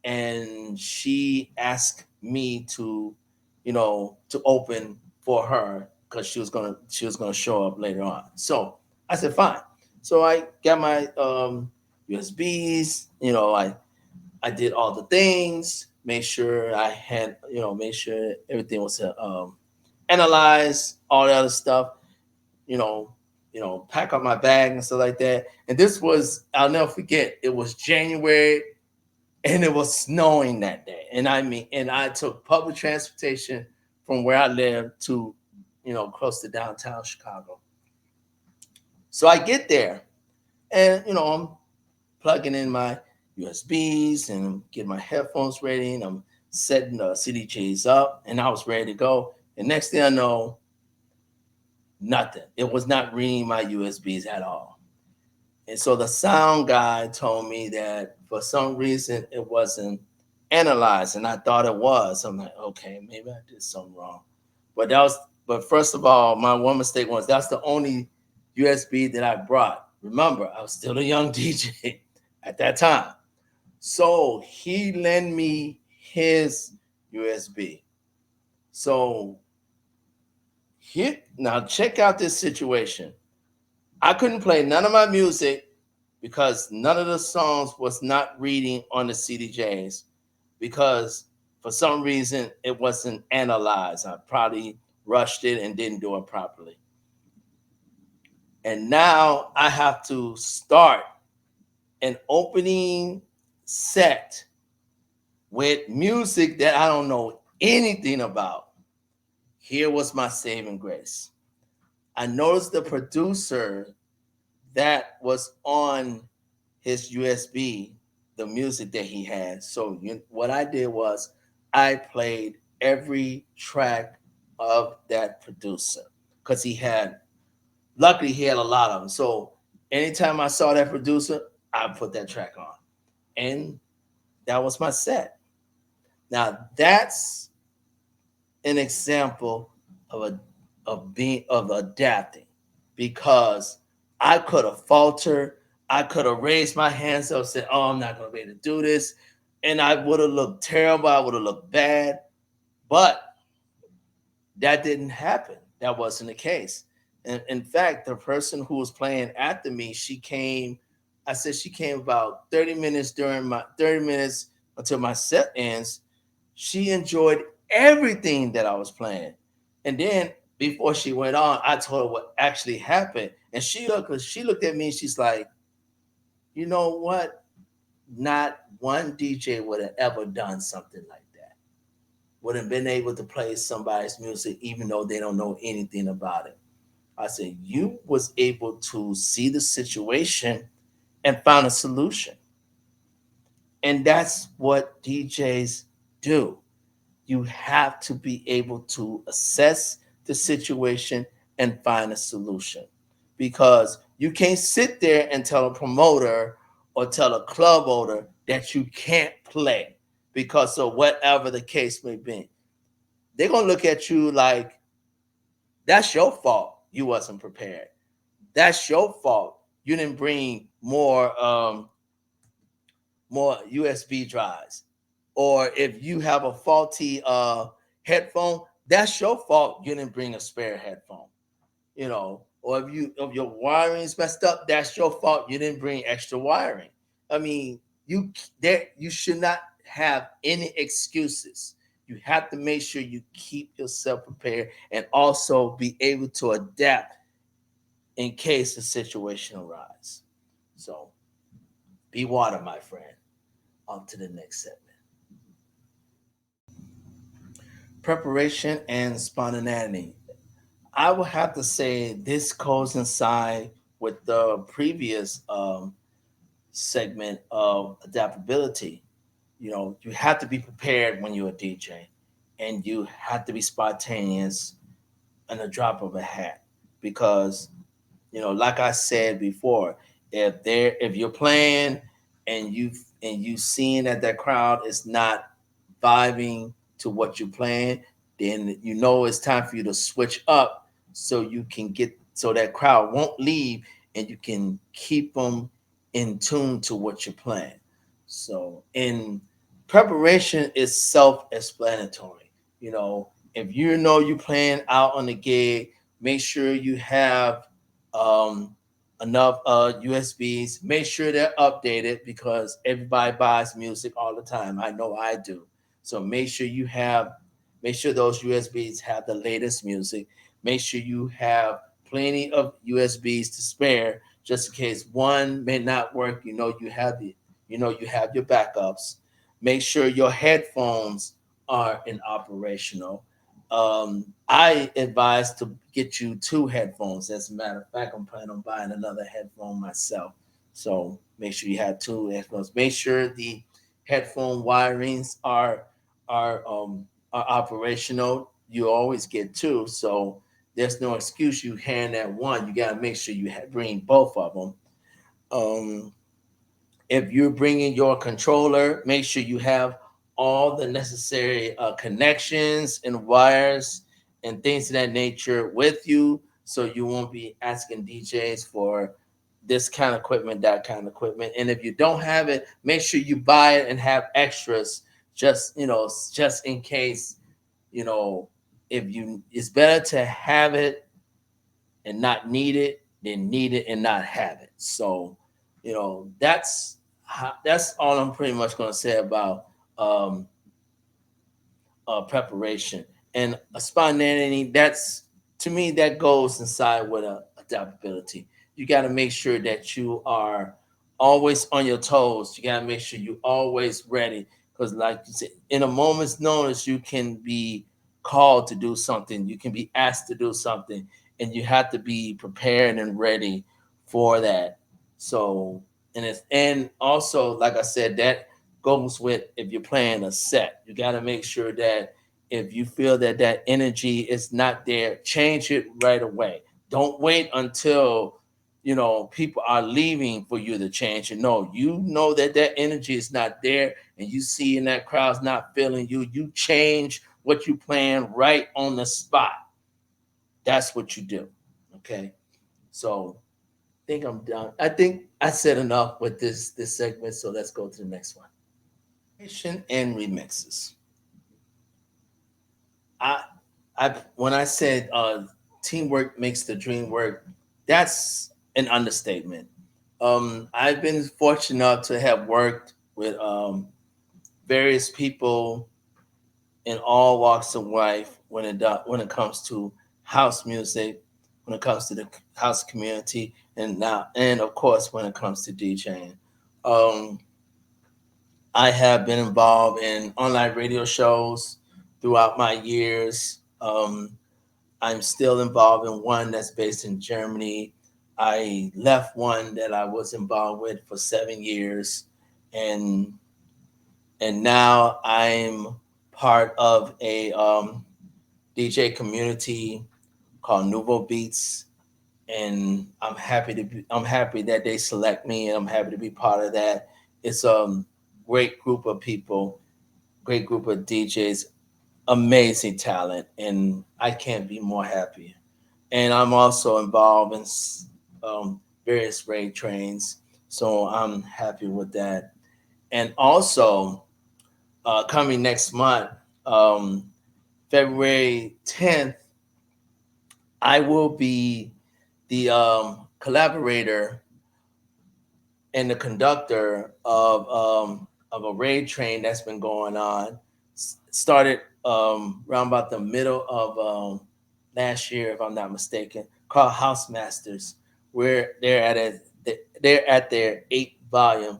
and she asked me to, to open for her because she was gonna show up later on. So I said fine. So I got my USBs. I did all the things, made sure I had, made sure everything was analyzed, all the other stuff. You know, pack up my bag and stuff like that. And this was, I'll never forget. It was January and it was snowing that day. And I took public transportation from where I live to, close to downtown Chicago. So I get there, and I'm plugging in my USBs and I'm getting my headphones ready, and I'm setting the CDJs up, and I was ready to go. And next thing I know, nothing. It was not reading my USBs at all. And so the sound guy told me that for some reason it wasn't analyzed, and I thought it was. I'm like, okay, maybe I did something wrong. But first of all, my one mistake was that's the only USB that I brought. Remember, I was still a young DJ at that time. So he lent me his USB. So here now check out this situation. I couldn't play none of my music because none of the songs was not reading on the CDJs because for some reason it wasn't analyzed. I probably rushed it and didn't do it properly. And now I have to start an opening set with music that I don't know anything about. Here was my saving grace. I noticed the producer that was on his USB, the music that he had. So what I did was I played every track of that producer because luckily he had a lot of them. So anytime I saw that producer, I put that track on. And that was my set. Now that's an example of of adapting because I could have faltered, I could have raised my hands up and said, "Oh, I'm not going to be able to do this," and I would have looked terrible. I would have looked bad, but that didn't happen. That wasn't the case. And in fact, the person who was playing after me, she came. I said she came about 30 minutes during my 30 minutes until my set ends. She enjoyed everything that I was playing. And then before she went on, I told her what actually happened. And she looked at me and she's like, you know what? Not one DJ would have ever done something like that. Would have been able to play somebody's music even though they don't know anything about it. I said, you was able to see the situation and found a solution. And that's what DJs do. You have to be able to assess the situation and find a solution because you can't sit there and tell a promoter or tell a club owner that you can't play because of whatever the case may be. They're going to look at you like that's your fault you wasn't prepared. That's your fault you didn't bring more USB drives. Or if you have a faulty headphone, that's your fault. You didn't bring a spare headphone, Or if your wiring's messed up, that's your fault. You didn't bring extra wiring. I mean, you should not have any excuses. You have to make sure you keep yourself prepared and also be able to adapt in case the situation arises. So be water, my friend. On to the next segment. Preparation and spontaneity. I would have to say this goes inside with the previous segment of adaptability. You have to be prepared when you're a DJ, and you have to be spontaneous in a drop of a hat, because like I said before, if you're playing and you seeing that crowd is not vibing to what you're playing, then it's time for you to switch up, so you can get so that crowd won't leave, and you can keep them in tune to what you're playing. So, in preparation is self-explanatory. If you're playing out on the gig, make sure you have um, enough USBs. Make sure they're updated, because everybody buys music all the time. I know I do. So make sure those USBs have the latest music. Make sure you have plenty of USBs to spare, just in case one may not work. You have your backups. Make sure your headphones are in operational. I advise to get you two headphones. As a matter of fact, I'm planning on buying another headphone myself. So make sure you have two headphones. Make sure the headphone wirings are um are operational. You always get two, so there's no excuse you hand that one. You got to make sure you bring both of them. Um, if you're bringing your controller, make sure you have all the necessary connections and wires and things of that nature with you, so you won't be asking DJs for this kind of equipment, that kind of equipment. And if you don't have it, make sure you buy it and have extras, just in case. You know, if you it's better to have it and not need it than need it and not have it. So, that's all I'm pretty much going to say about um, preparation and spontaneity. That's, to me, that goes inside with adaptability. You got to make sure that you are always on your toes. You got to make sure you're always ready, because, like you said, in a moment's notice, you can be called to do something. You can be asked to do something, and you have to be prepared and ready for that. So, and also, like I said, that goes with, if you're playing a set, you got to make sure that if you feel that energy is not there, change it right away. Don't wait until people are leaving for you to change it. No, you know that energy is not there, and you see in that crowd's not feeling you. You change what you plan right on the spot. That's what you do. Okay, so I think I'm done. I think I said enough with this segment. So let's go to the next one. And remixes. I when I said teamwork makes the dream work, that's an understatement. I've been fortunate enough to have worked with various people in all walks of life when it comes to house music, when it comes to the house community, and of course when it comes to DJing. Um, I have been involved in online radio shows throughout my years. I'm still involved in one that's based in Germany. I left one that I was involved with for 7 years, and now I'm part of a DJ community called Nouveau Beats, and I'm happy that they select me, and I'm happy to be part of that. It's a great group of people, great group of DJs, amazing talent, and I can't be more happy. And I'm also involved in various raid trains, so I'm happy with that. And also, coming next month, um, February 10th, I will be the collaborator and the conductor of a raid train that's been going on. Started around about the middle of last year, if I'm not mistaken, called House Masters, where they're at their eighth volume.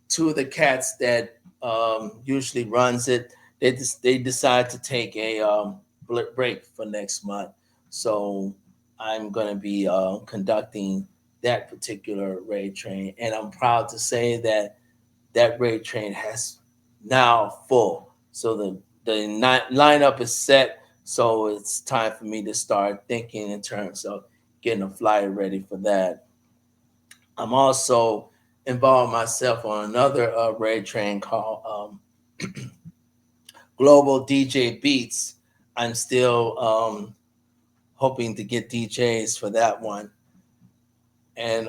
Two of the cats that usually runs it, they decide to take a break for next month. So I'm going to be conducting that particular raid train. And I'm proud to say that that raid train has now full. So the lineup is set. So it's time for me to start thinking in terms of getting a flyer ready for that. I'm also involved myself on another raid train called Global DJ Beats. I'm still hoping to get DJs for that one. And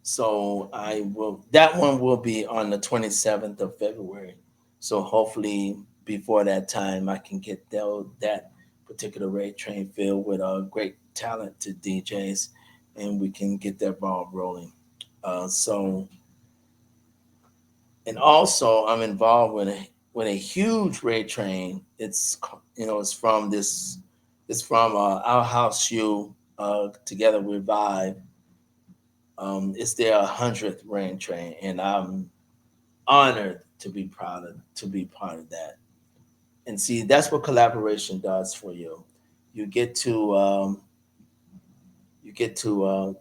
so I will, that one will be on the 27th of February. So hopefully before that time, I can get that particular raid train filled with great talented DJs and we can get that ball rolling. So, and also I'm involved with a huge raid train. It's from it's from our house you together with Vibe. It's their 100th rain train, and I'm honored to be to be part of that. And see, that's what collaboration does for you. You get to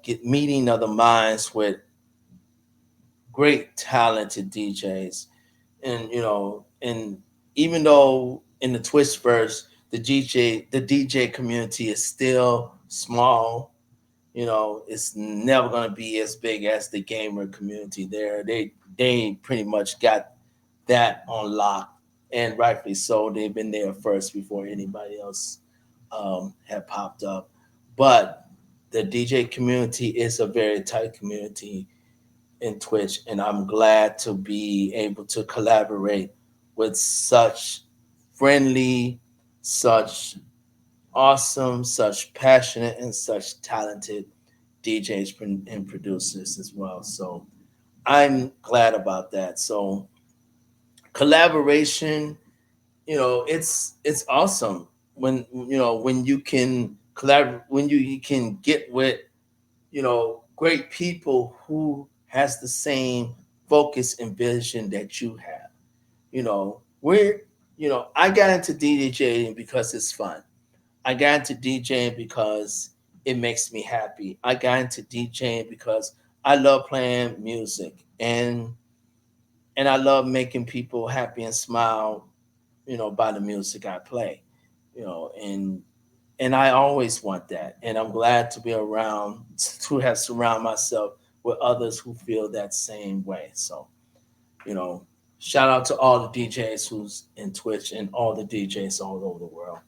get meeting other minds with great talented DJs, and and even though in the Twitch verse, the DJ community is still small. It's never going to be as big as the gamer community there. They pretty much got that on lock, and rightfully so. They've been there first before anybody else had popped up. But the DJ community is a very tight community in Twitch, and I'm glad to be able to collaborate with such friendly, such awesome, such passionate, and such talented DJs and producers as well. So I'm glad about that. So collaboration, it's awesome when you can collaborate, when you can get with great people who has the same focus and vision that you have. We're I got into DJing because it's fun. I got into DJing because it makes me happy. I got into DJing because I love playing music, and I love making people happy and smile, by the music I play. And I always want that. And I'm glad to be around to have surround myself with others who feel that same way. So, you know, shout out to all the DJs who's in Twitch and all the DJs all over the world.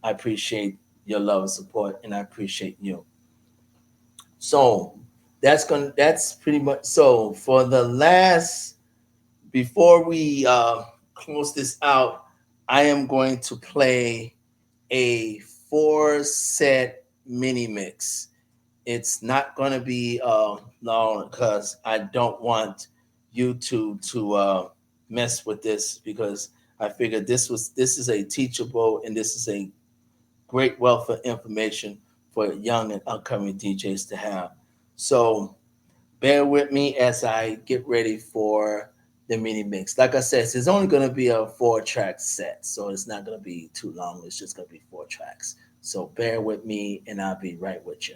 I appreciate your love and support, and I appreciate you. So that's pretty much so for the last before we close this out, I am going to play a four set mini mix. It's not going to be long because I don't want YouTube to mess with this, because I figured this is a teachable, and this is a great wealth of information for young and upcoming DJs to have. So bear with me as I get ready for the mini mix. Like I said, it's only going to be a 4-track set, so it's not going to be too long. It's just going to be 4 tracks. So bear with me, and I'll be right with you.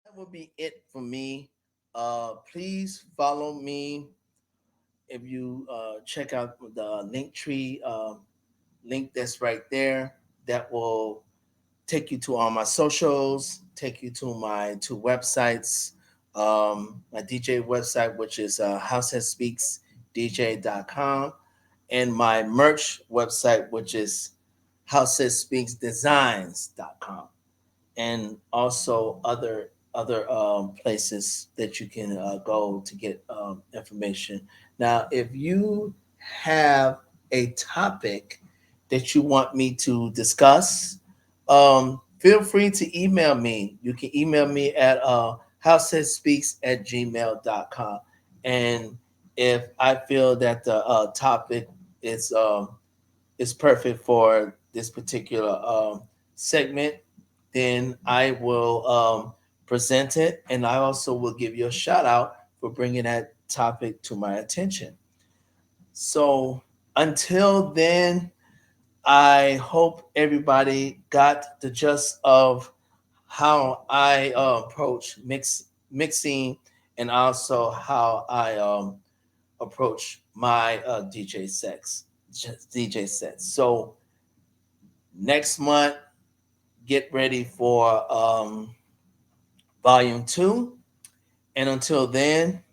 That will be it for me. Please follow me if you check out the link tree link that's right there. That will take you to all my socials, take you to my two websites, my DJ website, which is househeadspeakzdj.com, and my merch website, which is househeadspeakzdesigns.com, and also other places that you can go to get information. Now, if you have a topic that you want me to discuss, feel free to email me. You can email me at househeadspeakz@gmail.com. And if I feel that the topic is is perfect for this particular segment, then I will present it, and I also will give you a shout out for bringing that topic to my attention. So until then, I hope everybody got the gist of how I approach mixing, and also how I approach my DJ sets. So Next month, get ready for volume 2. And until then,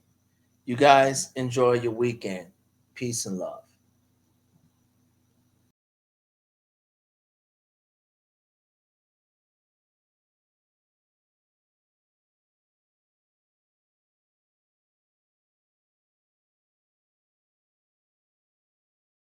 you guys enjoy your weekend. Peace and love.